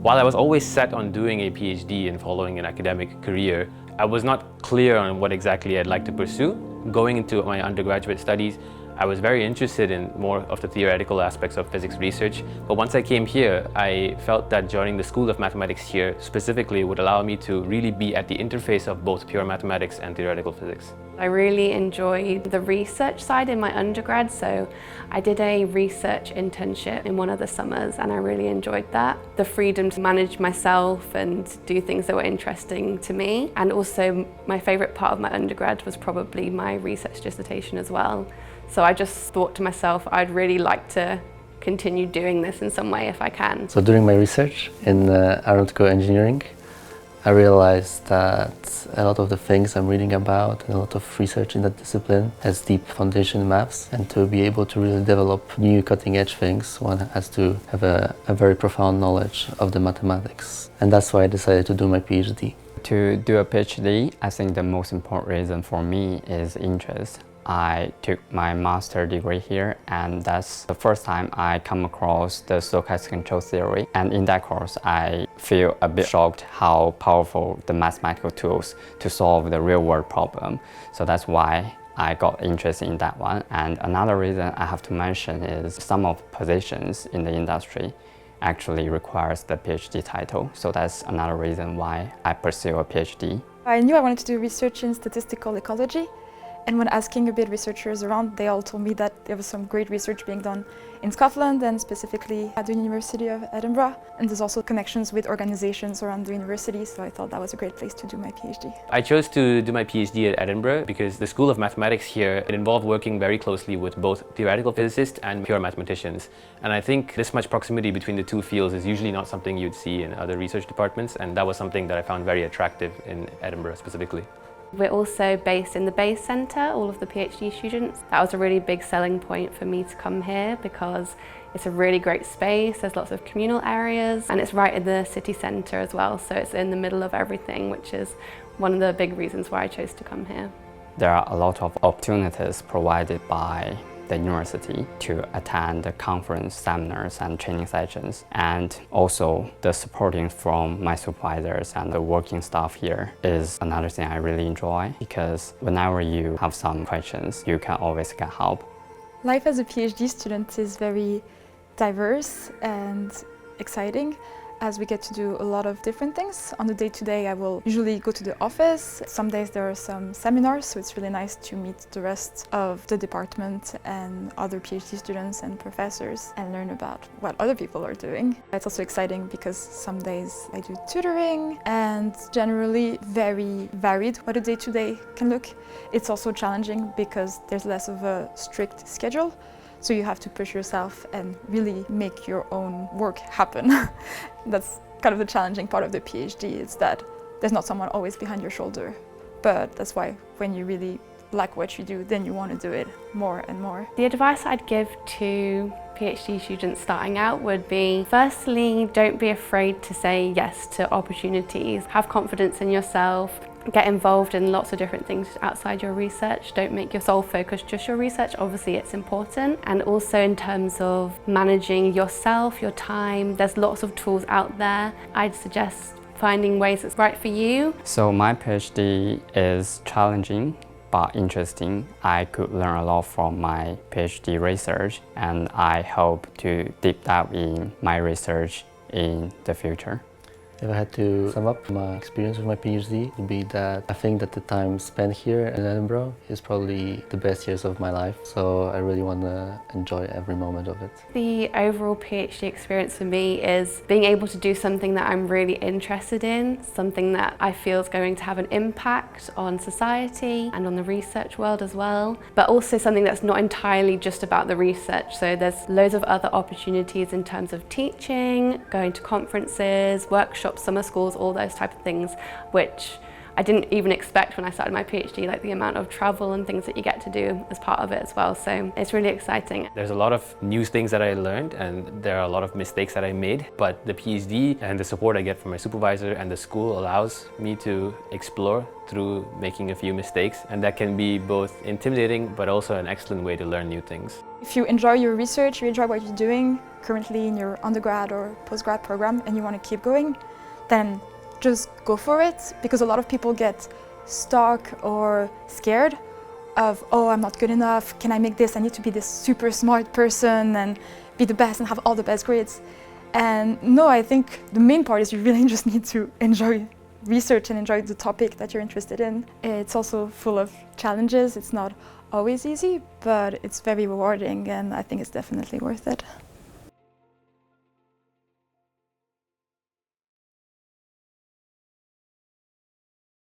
While I was always set on doing a PhD and following an academic career, I was not clear on what exactly I'd like to pursue. Going into my undergraduate studies, I was very interested in more of the theoretical aspects of physics research, but once I came here, I felt that joining the School of Mathematics here specifically would allow me to really be at the interface of both pure mathematics and theoretical physics. I really enjoyed the research side in my undergrad, so I did a research internship in one of the summers and I really enjoyed that. The freedom to manage myself and do things that were interesting to me, and also my favourite part of my undergrad was probably my research dissertation as well. So I just thought to myself, I'd really like to continue doing this in some way if I can. So during my research in aeronautical engineering, I realized that a lot of the things I'm reading about and a lot of research in that discipline has deep foundation in maths, and to be able to really develop new cutting-edge things, one has to have a very profound knowledge of the mathematics. And that's why I decided to do my PhD. To do a PhD, I think the most important reason for me is interest. I took my master's degree here, and that's the first time I come across the stochastic control theory. And in that course, I feel a bit shocked how powerful the mathematical tools to solve the real-world problem. So that's why I got interested in that one. And another reason I have to mention is some of positions in the industry actually requires the PhD title. So that's another reason why I pursue a PhD. I knew I wanted to do research in statistical ecology. And when asking a bit researchers around, they all told me that there was some great research being done in Scotland and specifically at the University of Edinburgh. And there's also connections with organizations around the university, so I thought that was a great place to do my PhD. I chose to do my PhD at Edinburgh because the School of Mathematics here, it involved working very closely with both theoretical physicists and pure mathematicians. And I think this much proximity between the two fields is usually not something you'd see in other research departments, and that was something that I found very attractive in Edinburgh specifically. We're also based in the Bayes Centre, all of the PhD students. That was a really big selling point for me to come here because it's a really great space, there's lots of communal areas, and it's right in the city centre as well, so it's in the middle of everything, which is one of the big reasons why I chose to come here. There are a lot of opportunities provided by the university to attend the conference, seminars and training sessions, and also the supporting from my supervisors and the working staff here is another thing I really enjoy, because whenever you have some questions, you can always get help. Life as a PhD student is very diverse and exciting, as we get to do a lot of different things. On the day-to-day, I will usually go to the office. Some days there are some seminars, so it's really nice to meet the rest of the department and other PhD students and professors and learn about what other people are doing. It's also exciting because some days I do tutoring, and generally very varied what a day-to-day can look. It's also challenging because there's less of a strict schedule. So you have to push yourself and really make your own work happen. That's kind of the challenging part of the PhD, is that there's not someone always behind your shoulder. But that's why when you really like what you do, then you want to do it more and more. The advice I'd give to PhD students starting out would be, firstly, don't be afraid to say yes to opportunities. Have confidence in yourself. Get involved in lots of different things outside your research. Don't make your sole focus just your research. Obviously it's important. And also in terms of managing yourself, your time, there's lots of tools out there. I'd suggest finding ways that's right for you. So my PhD is challenging but interesting. I could learn a lot from my PhD research, and I hope to deep dive in my research in the future. If I had to sum up my experience with my PhD, it would be that I think that the time spent here in Edinburgh is probably the best years of my life, so I really want to enjoy every moment of it. The overall PhD experience for me is being able to do something that I'm really interested in, something that I feel is going to have an impact on society and on the research world as well, but also something that's not entirely just about the research. So there's loads of other opportunities in terms of teaching, going to conferences, workshops, summer schools, all those type of things, which I didn't even expect when I started my PhD, like the amount of travel and things that you get to do as part of it as well. So it's really exciting. There's a lot of new things that I learned, and there are a lot of mistakes that I made, but the PhD and the support I get from my supervisor and the school allows me to explore through making a few mistakes, and that can be both intimidating but also an excellent way to learn new things. If you enjoy your research, you enjoy what you're doing currently in your undergrad or postgrad program and you want to keep going, then just go for it, because a lot of people get stuck or scared of, oh, I'm not good enough, can I make this? I need to be this super smart person and be the best and have all the best grades. And no, I think the main part is you really just need to enjoy research and enjoy the topic that you're interested in. It's also full of challenges. It's not always easy, but it's very rewarding, and I think it's definitely worth it.